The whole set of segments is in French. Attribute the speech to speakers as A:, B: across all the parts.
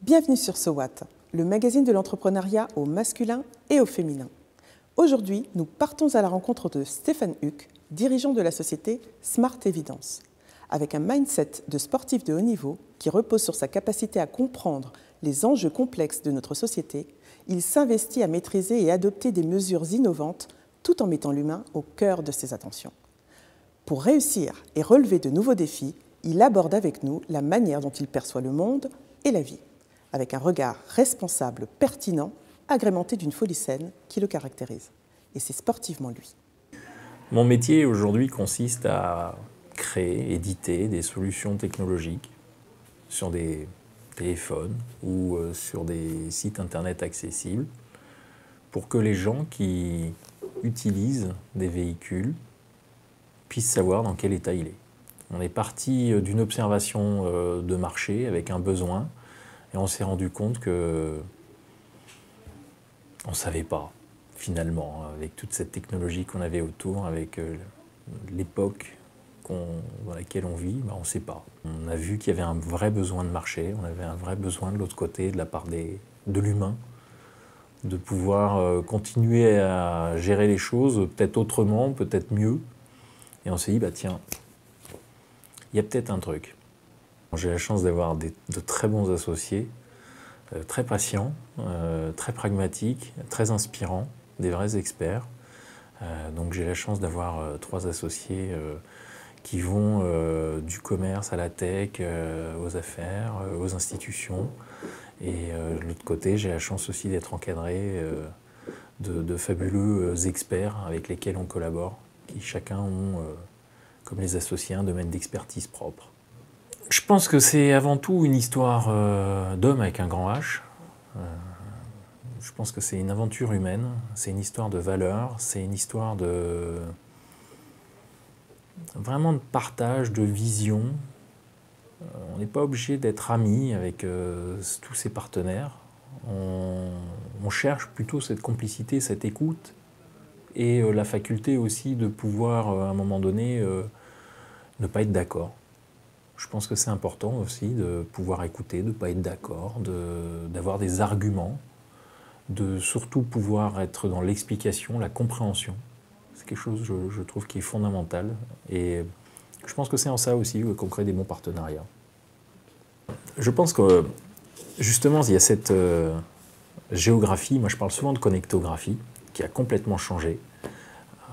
A: Bienvenue sur So What, le magazine de l'entrepreneuriat au masculin et au féminin. Aujourd'hui, nous partons à la rencontre de Stéphane Huck, dirigeant de la société Smart Evidence. Avec un mindset de sportif de haut niveau qui repose sur sa capacité à comprendre les enjeux complexes de notre société, il s'investit à maîtriser et adopter des mesures innovantes tout en mettant l'humain au cœur de ses attentions. Pour réussir et relever de nouveaux défis, il aborde avec nous la manière dont il perçoit le monde et la vie, avec un regard responsable, pertinent, agrémenté d'une folie saine qui le caractérise. Et c'est sportivement lui.
B: Mon métier aujourd'hui consiste à créer, éditer des solutions technologiques sur des téléphones ou sur des sites internet accessibles pour que les gens qui utilisent des véhicules puissent savoir dans quel état il est. On est parti d'une observation de marché avec un besoin et on s'est rendu compte que on ne savait pas finalement, avec toute cette technologie qu'on avait autour, avec l'époque dans laquelle on vit, on ne sait pas. On a vu qu'il y avait un vrai besoin de marché, on avait un vrai besoin de l'autre côté, de la part de l'humain, de pouvoir continuer à gérer les choses peut-être autrement, peut-être mieux. Et on s'est dit, tiens, il y a peut-être un truc. J'ai la chance d'avoir de très bons associés, très patients, très pragmatiques, très inspirants, des vrais experts. Donc j'ai la chance d'avoir 3 associés qui vont du commerce à la tech, aux affaires, aux institutions. Et de l'autre côté, j'ai la chance aussi d'être encadré de fabuleux experts avec lesquels on collabore, qui chacun ont, comme les associés, un domaine d'expertise propre. Je pense que c'est avant tout une histoire d'homme avec un grand H. Je pense que c'est une aventure humaine, c'est une histoire de valeurs, c'est une histoire vraiment de partage, de vision. On n'est pas obligé d'être amis avec tous ses partenaires. On cherche plutôt cette complicité, cette écoute et la faculté aussi de pouvoir, à un moment donné, ne pas être d'accord. Je pense que c'est important aussi de pouvoir écouter, de ne pas être d'accord, d'avoir des arguments, de surtout pouvoir être dans l'explication, la compréhension. C'est quelque chose, je trouve, qui est fondamental. Et je pense que c'est en ça aussi qu'on crée des bons partenariats. Je pense que, justement, il y a cette géographie, moi je parle souvent de connectographie, qui a complètement changé.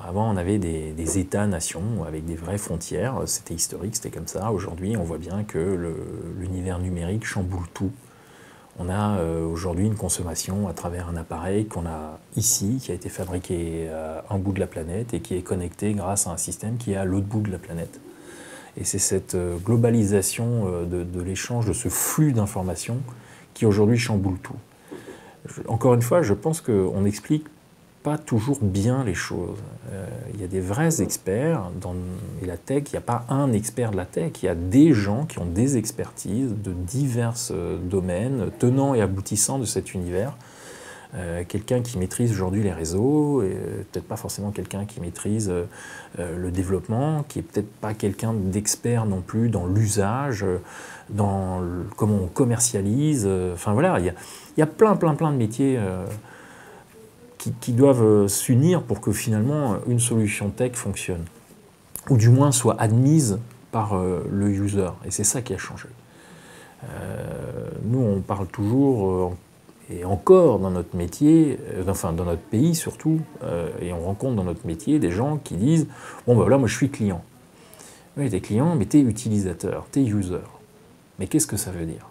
B: Avant, on avait des États-nations avec des vraies frontières, c'était historique, c'était comme ça. Aujourd'hui, on voit bien que l'univers numérique chamboule tout. On a aujourd'hui une consommation à travers un appareil qu'on a ici, qui a été fabriqué à un bout de la planète et qui est connecté grâce à un système qui est à l'autre bout de la planète. Et c'est cette globalisation de l'échange, de ce flux d'informations qui aujourd'hui chamboule tout. Encore une fois, je pense qu'on n'explique pas toujours bien les choses. Il y a des vrais experts dans la tech, il n'y a pas un expert de la tech, il y a des gens qui ont des expertises de divers domaines, tenants et aboutissants de cet univers. Quelqu'un qui maîtrise aujourd'hui les réseaux, peut-être pas forcément quelqu'un qui maîtrise le développement, qui est peut-être pas quelqu'un d'expert non plus dans l'usage, dans comment on commercialise. Enfin voilà, il y a plein de métiers qui doivent s'unir pour que finalement une solution tech fonctionne, ou du moins soit admise par le user. Et c'est ça qui a changé. Nous, on parle toujours, et encore dans notre métier, enfin dans notre pays surtout, et on rencontre dans notre métier des gens qui disent « Bon ben voilà, moi je suis client ». Oui, t'es client, mais t'es utilisateur, t'es user. Mais qu'est-ce que ça veut dire ?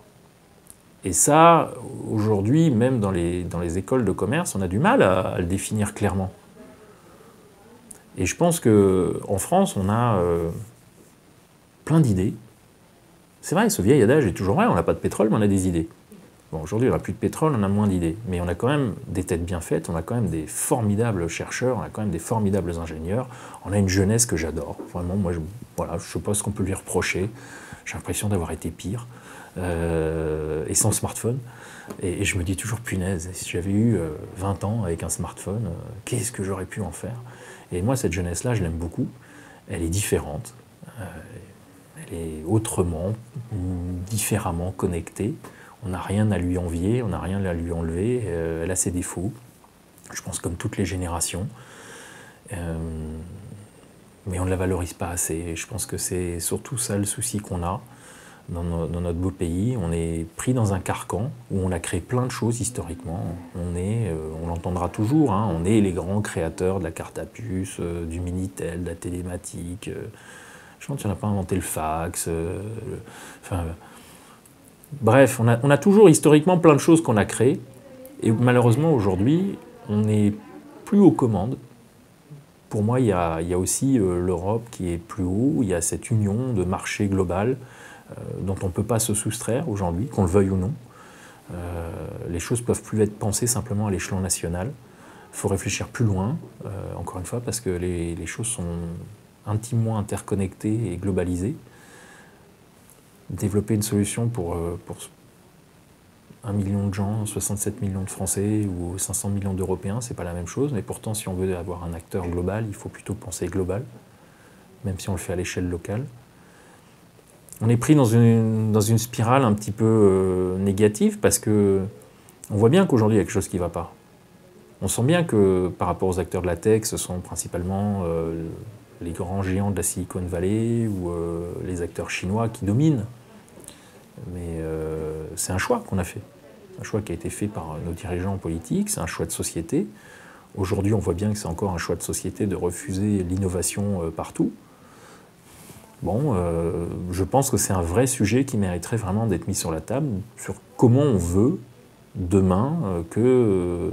B: Et ça, aujourd'hui, même dans les écoles de commerce, on a du mal à le définir clairement. Et je pense qu'en France, on a plein d'idées. C'est vrai, ce vieil adage est toujours vrai, on n'a pas de pétrole, mais on a des idées. Bon, aujourd'hui, on n'a plus de pétrole, on a moins d'idées. Mais on a quand même des têtes bien faites, on a quand même des formidables chercheurs, on a quand même des formidables ingénieurs. On a une jeunesse que j'adore. Vraiment, moi, je ne sais pas ce qu'on peut lui reprocher. J'ai l'impression d'avoir été pire. Et sans smartphone. Et je me dis toujours, punaise, si j'avais eu 20 ans avec un smartphone, qu'est-ce que j'aurais pu en faire? Et moi, cette jeunesse-là, je l'aime beaucoup. Elle est différente. Elle est autrement, différemment connectée. On n'a rien à lui envier, on n'a rien à lui enlever. Elle a ses défauts, je pense comme toutes les générations. Mais on ne la valorise pas assez. Et je pense que c'est surtout ça le souci qu'on a dans notre beau pays. On est pris dans un carcan où on a créé plein de choses historiquement. On l'entendra toujours, hein, on est les grands créateurs de la carte à puce, du Minitel, de la télématique. Je pense qu'on n'a pas inventé le fax. Bref, on a toujours historiquement plein de choses qu'on a créées. Et malheureusement, aujourd'hui, on n'est plus aux commandes. Pour moi, il y a aussi l'Europe qui est plus haut. Il y a cette union de marché global dont on ne peut pas se soustraire aujourd'hui, qu'on le veuille ou non. Les choses ne peuvent plus être pensées simplement à l'échelon national. Il faut réfléchir plus loin, encore une fois, parce que les choses sont intimement interconnectées et globalisées. Développer une solution pour 1 million de gens, 67 millions de Français ou 500 millions d'Européens, c'est pas la même chose. Mais pourtant, si on veut avoir un acteur global, il faut plutôt penser global, même si on le fait à l'échelle locale. On est pris dans une spirale un petit peu négative parce que on voit bien qu'aujourd'hui, il y a quelque chose qui ne va pas. On sent bien que par rapport aux acteurs de la tech, ce sont principalement les grands géants de la Silicon Valley ou les acteurs chinois qui dominent. Mais c'est un choix qu'on a fait. Un choix qui a été fait par nos dirigeants politiques, c'est un choix de société. Aujourd'hui, on voit bien que c'est encore un choix de société de refuser l'innovation partout. Bon, je pense que c'est un vrai sujet qui mériterait vraiment d'être mis sur la table, sur comment on veut demain que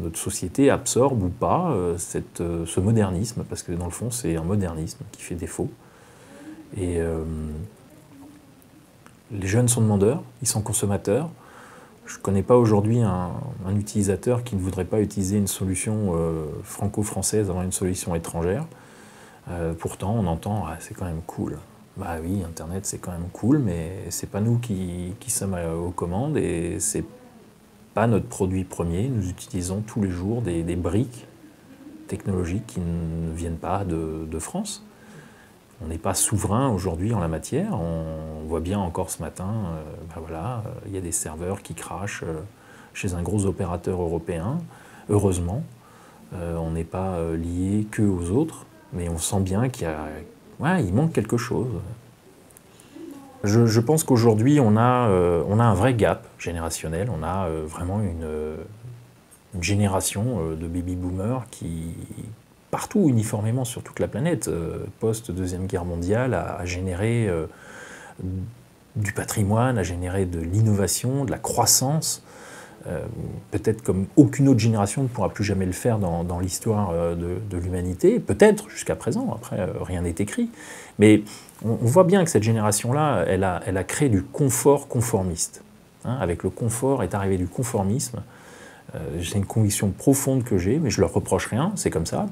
B: notre société absorbe ou pas ce modernisme, parce que dans le fond, c'est un modernisme qui fait défaut. Et les jeunes sont demandeurs, ils sont consommateurs. Je ne connais pas aujourd'hui un utilisateur qui ne voudrait pas utiliser une solution franco-française avant une solution étrangère. Pourtant, on entend « ah, c'est quand même cool ». Bah oui, Internet, c'est quand même cool, mais c'est pas nous qui sommes aux commandes et c'est pas notre produit premier. Nous utilisons tous les jours des briques technologiques qui ne viennent pas de France. On n'est pas souverain aujourd'hui en la matière. On voit bien encore ce matin, il y a des serveurs qui crachent chez un gros opérateur européen. Heureusement, on n'est pas lié que aux autres. Mais on sent bien il manque quelque chose. Je pense qu'aujourd'hui, on a un vrai gap générationnel. On a vraiment une génération de baby-boomers qui, partout, uniformément sur toute la planète, post-Deuxième Guerre mondiale, a généré du patrimoine, a généré de l'innovation, de la croissance. Peut-être comme aucune autre génération ne pourra plus jamais le faire dans l'histoire de l'humanité, peut-être jusqu'à présent, après rien n'est écrit, mais on voit bien que cette génération-là, elle a créé du confort conformiste. Hein, avec le confort est arrivé du conformisme. C'est une conviction profonde que j'ai, mais je leur reproche rien, c'est comme ça.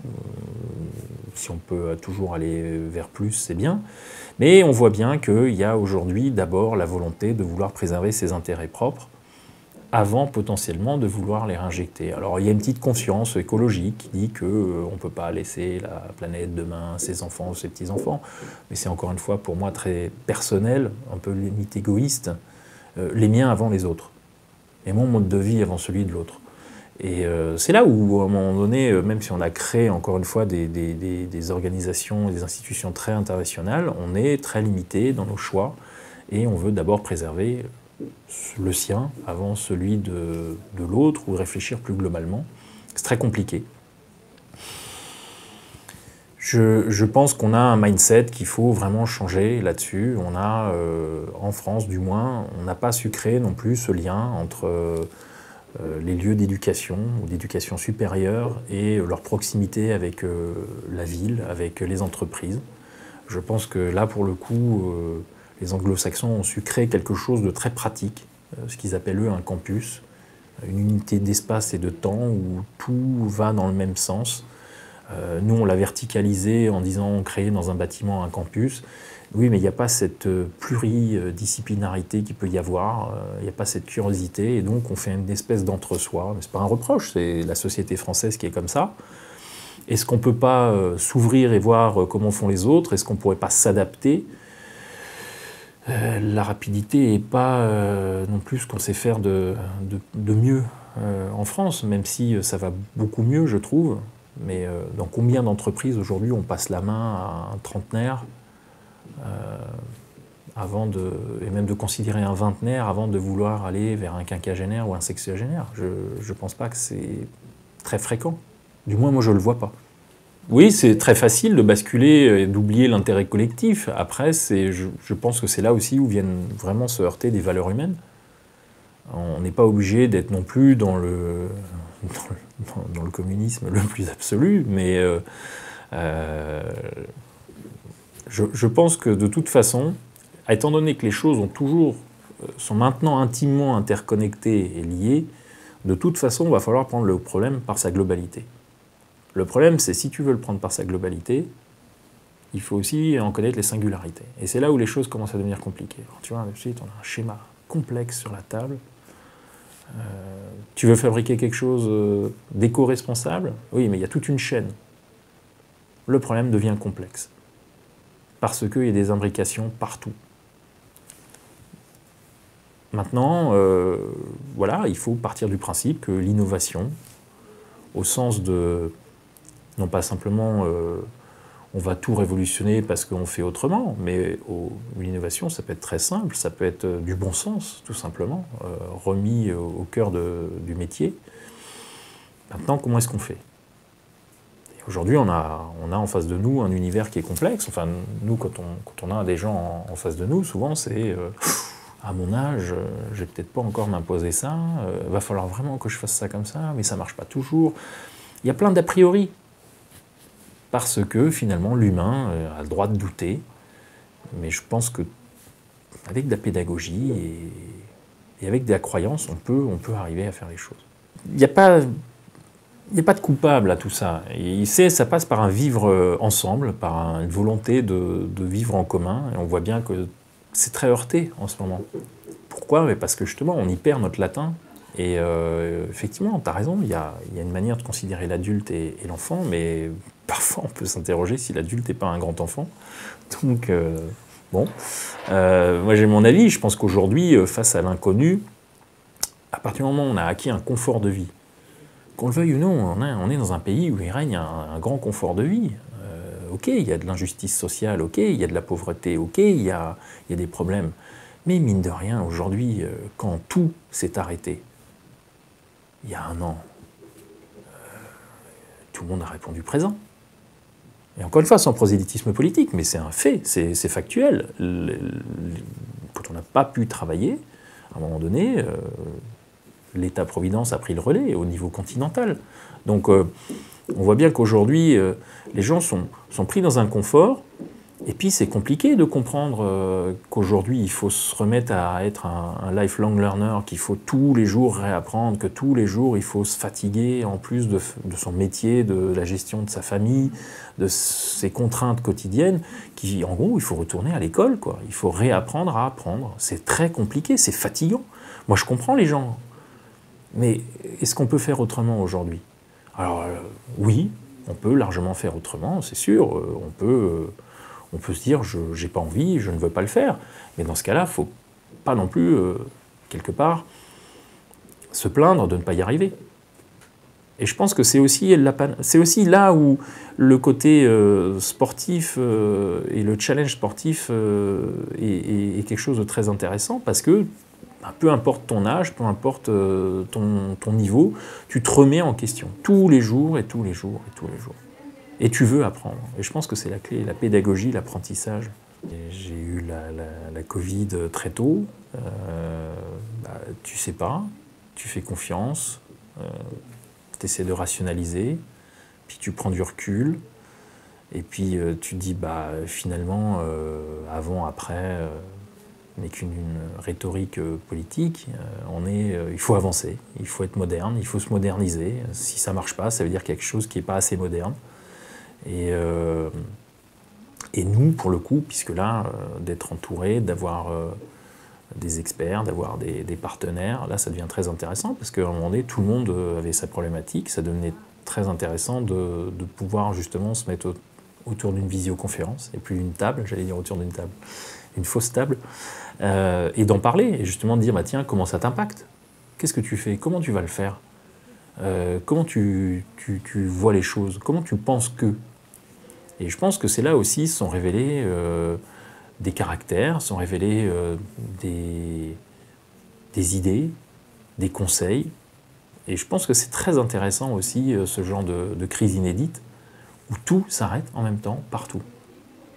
B: Si on peut toujours aller vers plus, c'est bien. Mais on voit bien qu'il y a aujourd'hui d'abord la volonté de vouloir préserver ses intérêts propres, avant potentiellement de vouloir les réinjecter. Alors il y a une petite conscience écologique qui dit qu'on ne peut pas laisser la planète demain, ses enfants ou ses petits-enfants, mais c'est encore une fois pour moi très personnel, un peu limite égoïste, les miens avant les autres, et mon mode de vie avant celui de l'autre. Et c'est là où, à un moment donné, même si on a créé encore une fois des organisations, des institutions très internationales, on est très limité dans nos choix, et on veut d'abord préserver le sien avant celui de l'autre ou réfléchir plus globalement. C'est très compliqué. Je pense qu'on a un mindset qu'il faut vraiment changer là-dessus. On a, en France du moins, on n'a pas su créer non plus ce lien entre les lieux d'éducation ou d'éducation supérieure et leur proximité avec la ville, avec les entreprises. Je pense que là, pour le coup, les anglo-saxons ont su créer quelque chose de très pratique, ce qu'ils appellent eux un campus, une unité d'espace et de temps où tout va dans le même sens. Nous, on l'a verticalisé en disant on crée dans un bâtiment un campus. Oui, mais il n'y a pas cette pluridisciplinarité qu'il peut y avoir, il n'y a pas cette curiosité, et donc on fait une espèce d'entre-soi. Mais ce n'est pas un reproche, c'est la société française qui est comme ça. Est-ce qu'on ne peut pas s'ouvrir et voir comment font les autres? Est-ce qu'on ne pourrait pas s'adapter? La rapidité n'est pas non plus ce qu'on sait faire de mieux en France, même si ça va beaucoup mieux, je trouve. Mais dans combien d'entreprises aujourd'hui on passe la main à un trentenaire et même de considérer un vingtenaire avant de vouloir aller vers un quinquagénaire ou un sexagénaire. Je ne pense pas que c'est très fréquent. Du moins, moi, je ne le vois pas. Oui, c'est très facile de basculer et d'oublier l'intérêt collectif. Après, je pense que c'est là aussi où viennent vraiment se heurter des valeurs humaines. On n'est pas obligé d'être non plus dans le communisme le plus absolu, mais je pense que de toute façon, étant donné que les choses sont maintenant intimement interconnectées et liées, de toute façon, il va falloir prendre le problème par sa globalité. Le problème, c'est si tu veux le prendre par sa globalité, il faut aussi en connaître les singularités. Et c'est là où les choses commencent à devenir compliquées. Alors, tu vois, tout de suite, on a un schéma complexe sur la table. Tu veux fabriquer quelque chose d'éco-responsable? Oui, mais il y a toute une chaîne. Le problème devient complexe. Parce qu'il y a des imbrications partout. Maintenant, voilà, il faut partir du principe que l'innovation, au sens de, non pas simplement on va tout révolutionner parce qu'on fait autrement, mais l'innovation, ça peut être très simple, ça peut être du bon sens, tout simplement, remis au cœur du métier. Maintenant, comment est-ce qu'on fait? Aujourd'hui, on a en face de nous un univers qui est complexe. Enfin, nous, quand on a des gens en face de nous, souvent, c'est à mon âge, je vais peut-être pas encore m'imposer ça, va falloir vraiment que je fasse ça comme ça, mais ça marche pas toujours. Il y a plein d'a priori. Parce que finalement, l'humain a le droit de douter. Mais je pense qu'avec de la pédagogie et avec de la croyance, on peut arriver à faire les choses. Il n'y a pas de coupable à tout ça. Et ça passe par un vivre ensemble, par une volonté de vivre en commun. Et on voit bien que c'est très heurté en ce moment. Pourquoi? Parce que justement, on y perd notre latin. Et effectivement, tu as raison, il y a une manière de considérer l'adulte et l'enfant, mais parfois on peut s'interroger si l'adulte n'est pas un grand enfant. Donc, bon, moi j'ai mon avis, je pense qu'aujourd'hui, face à l'inconnu, à partir du moment où on a acquis un confort de vie, qu'on le veuille ou non, on est dans un pays où il règne un grand confort de vie. Ok, il y a de l'injustice sociale, ok, il y a de la pauvreté, ok, il y a des problèmes. Mais mine de rien, aujourd'hui, quand tout s'est arrêté, il y a un an, tout le monde a répondu présent. Et encore une fois, sans prosélytisme politique, mais c'est un fait, c'est factuel. Quand on n'a pas pu travailler, à un moment donné, l'État-providence a pris le relais au niveau continental. Donc on voit bien qu'aujourd'hui, les gens sont pris dans un confort, et puis c'est compliqué de comprendre qu'aujourd'hui, il faut se remettre à être un lifelong learner, qu'il faut tous les jours réapprendre, que tous les jours, il faut se fatiguer en plus de son métier, de la gestion de sa famille, de ses contraintes quotidiennes, en gros, il faut retourner à l'école, quoi. Il faut réapprendre à apprendre. C'est très compliqué, c'est fatigant. Moi, je comprends les gens. Mais est-ce qu'on peut faire autrement aujourd'hui? Alors, oui, on peut largement faire autrement, c'est sûr. On peut se dire, je n'ai pas envie, je ne veux pas le faire. Mais dans ce cas-là, il ne faut pas non plus, quelque se plaindre de ne pas y arriver. Et je pense que c'est aussi là où le côté sportif et le challenge sportif est quelque chose de très intéressant, parce que peu importe ton âge, peu importe ton niveau, tu te remets en question tous les jours et tous les jours et tous les jours. Et tu veux apprendre. Et je pense que c'est la clé, la pédagogie, l'apprentissage. J'ai eu la Covid très tôt. Tu sais pas, tu fais confiance, tu essaies de rationaliser, puis tu prends du recul, et puis tu te dis, finalement, avant, après, n'est qu'une rhétorique politique. Il faut avancer, il faut être moderne, il faut se moderniser. Si ça ne marche pas, ça veut dire quelque chose qui n'est pas assez moderne. Et nous, pour le coup, puisque là, d'être entouré, d'avoir des experts, d'avoir des partenaires, là, ça devient très intéressant, parce qu'à un moment donné, tout le monde avait sa problématique. Ça devenait très intéressant de pouvoir justement se mettre autour d'une visioconférence, et plus d'une table, j'allais dire autour d'une table, une fausse table, et d'en parler, et justement de dire, bah, tiens, comment ça t'impacte? Qu'est-ce que tu fais? Comment tu vas le faire? Comment tu vois les choses? Comment tu penses que? Et je pense que c'est là aussi sont révélés des caractères, sont révélés des idées, des conseils. Et je pense que c'est très intéressant aussi ce genre de crise inédite où tout s'arrête en même temps, partout.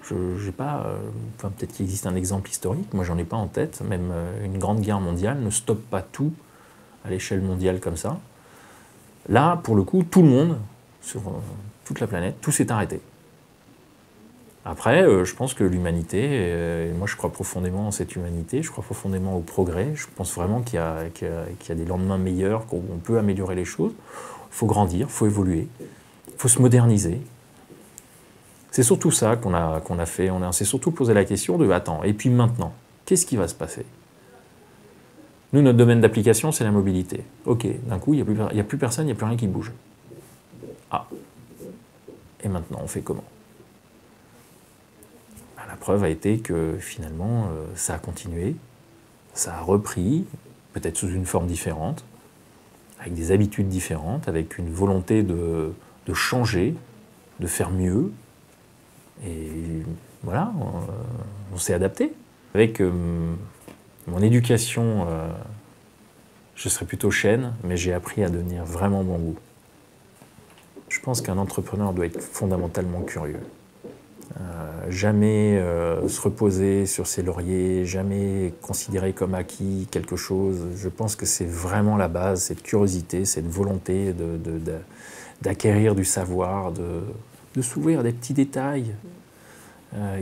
B: Je n'ai pas, enfin, peut-être qu'il existe un exemple historique, moi j'en ai pas en tête, même une grande guerre mondiale ne stoppe pas tout à l'échelle mondiale comme ça. Là, pour le coup, tout le monde, sur toute la planète, tout s'est arrêté. Après, je pense que l'humanité, moi je crois profondément en cette humanité, je crois profondément au progrès, je pense vraiment qu'il y a des lendemains meilleurs, qu'on peut améliorer les choses. Il faut grandir, il faut évoluer, il faut se moderniser. C'est surtout ça qu'on a fait, on s'est surtout posé la question de « attends, et puis maintenant, qu'est-ce qui va se passer ?» Nous, notre domaine d'application, c'est la mobilité. Ok, d'un coup, il n'y a plus personne, il n'y a plus rien qui bouge. Ah, et maintenant, on fait comment? La preuve a été que finalement, ça a continué, ça a repris, peut-être sous une forme différente, avec des habitudes différentes, avec une volonté de changer, de faire mieux. Et voilà, on s'est adapté. Avec mon éducation, je serais plutôt chêne, mais j'ai appris à devenir vraiment bambou. Je pense qu'un entrepreneur doit être fondamentalement curieux. Jamais se reposer sur ses lauriers, jamais considérer comme acquis quelque chose. Je pense que c'est vraiment la base, cette curiosité, cette volonté d'acquérir du savoir, de s'ouvrir à des petits détails,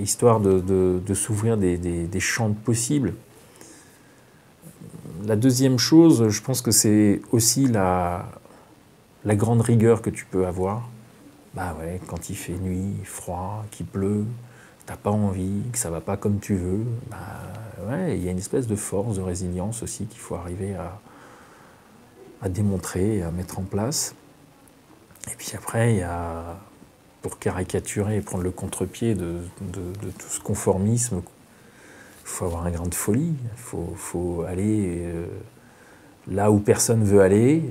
B: histoire de s'ouvrir des champs possibles. La deuxième chose, je pense que c'est aussi la grande rigueur que tu peux avoir. Bah ouais, quand il fait nuit, froid, qu'il pleut, t'as pas envie, que ça va pas comme tu veux, bah ouais, il y a une espèce de force, de résilience aussi qu'il faut arriver à démontrer, à mettre en place. Et puis après, il y a, pour caricaturer et prendre le contre-pied de tout ce conformisme, il faut avoir un grain de folie, il faut aller là où personne veut aller,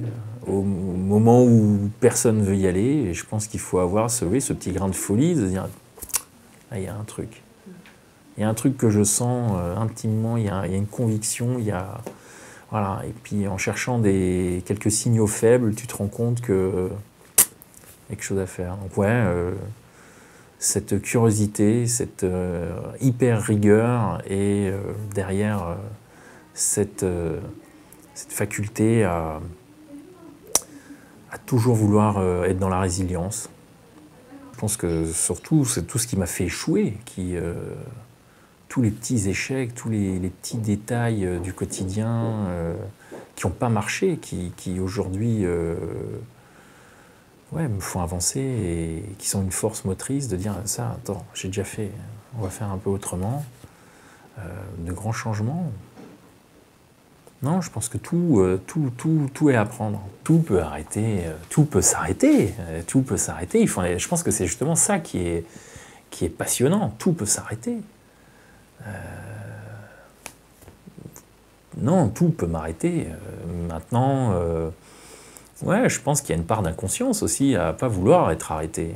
B: au moment où personne veut y aller, et je pense qu'il faut avoir ce petit grain de folie, de se dire ah, il y a un truc. Il y a un truc que je sens intimement, il y a une conviction, voilà. Et puis en cherchant quelques signaux faibles, tu te rends compte que y a quelque chose à faire. Donc ouais, cette curiosité, cette hyper rigueur et derrière cette faculté à toujours vouloir être dans la résilience. Je pense que surtout, c'est tout ce qui m'a fait échouer, tous les petits échecs, tous les petits détails du quotidien qui n'ont pas marché, qui aujourd'hui me font avancer et qui sont une force motrice de dire ça, attends, j'ai déjà fait, on va faire un peu autrement, de grands changements. Non, je pense que tout est à apprendre. Tout peut arrêter, tout peut s'arrêter, tout peut s'arrêter. Je pense que c'est justement ça qui est passionnant. Tout peut s'arrêter. Non, tout peut m'arrêter. Maintenant, je pense qu'il y a une part d'inconscience aussi à ne pas vouloir être arrêté.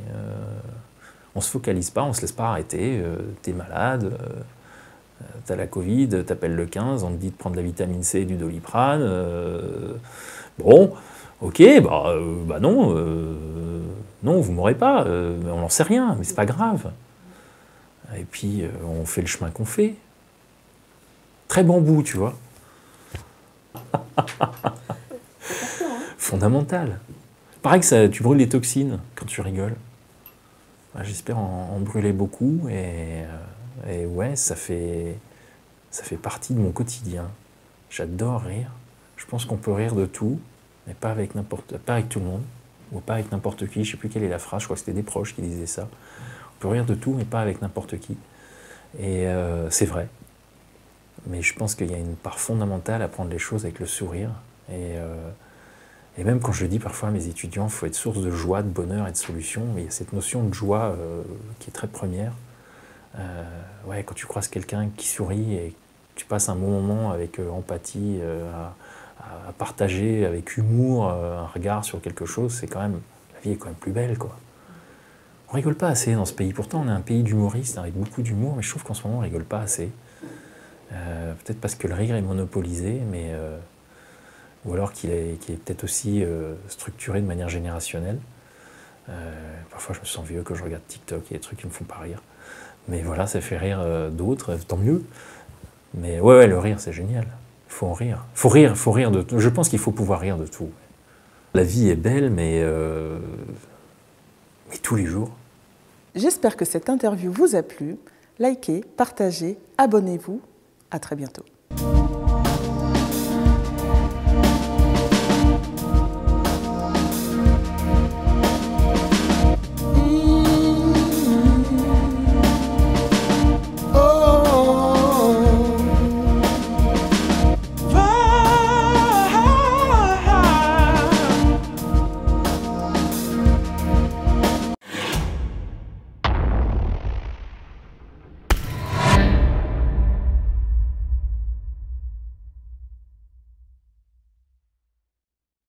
B: On ne se focalise pas, on ne se laisse pas arrêter. T'es malade. T'as la Covid, t'appelles le 15, on te dit de prendre de la vitamine C et du Doliprane. Bon, ok, non, non, vous m'aurez pas, on n'en sait rien, mais c'est pas grave. Et puis, on fait le chemin qu'on fait. Très bambou, tu vois. Fondamental. Pareil que tu brûles des toxines quand tu rigoles. J'espère en brûler beaucoup et ouais, ça fait partie de mon quotidien. J'adore rire. Je pense qu'on peut rire de tout, mais pas avec tout le monde, ou pas avec n'importe qui. Je ne sais plus quelle est la phrase, je crois que c'était des proches qui disaient ça. On peut rire de tout, mais pas avec n'importe qui. Et c'est vrai. Mais je pense qu'il y a une part fondamentale à prendre les choses avec le sourire. Et même quand je dis parfois à mes étudiants, il faut être source de joie, de bonheur et de solution, mais il y a cette notion de joie qui est très première. Ouais, quand tu croises quelqu'un qui sourit et que tu passes un bon moment avec empathie, à partager avec humour un regard sur quelque chose, c'est quand même, la vie est quand même plus belle, quoi. On rigole pas assez dans ce pays. Pourtant, on est un pays d'humoristes avec beaucoup d'humour, mais je trouve qu'en ce moment, on rigole pas assez. Peut-être parce que le rire est monopolisé, mais ou alors qu'il est peut-être aussi structuré de manière générationnelle. Parfois, je me sens vieux quand je regarde TikTok, il y a des trucs qui me font pas rire. Mais voilà, ça fait rire d'autres, tant mieux. Mais ouais, le rire, c'est génial. Il faut en rire. Il faut rire de tout. Je pense qu'il faut pouvoir rire de tout. La vie est belle, mais tous les jours.
A: J'espère que cette interview vous a plu. Likez, partagez, abonnez-vous. À très bientôt.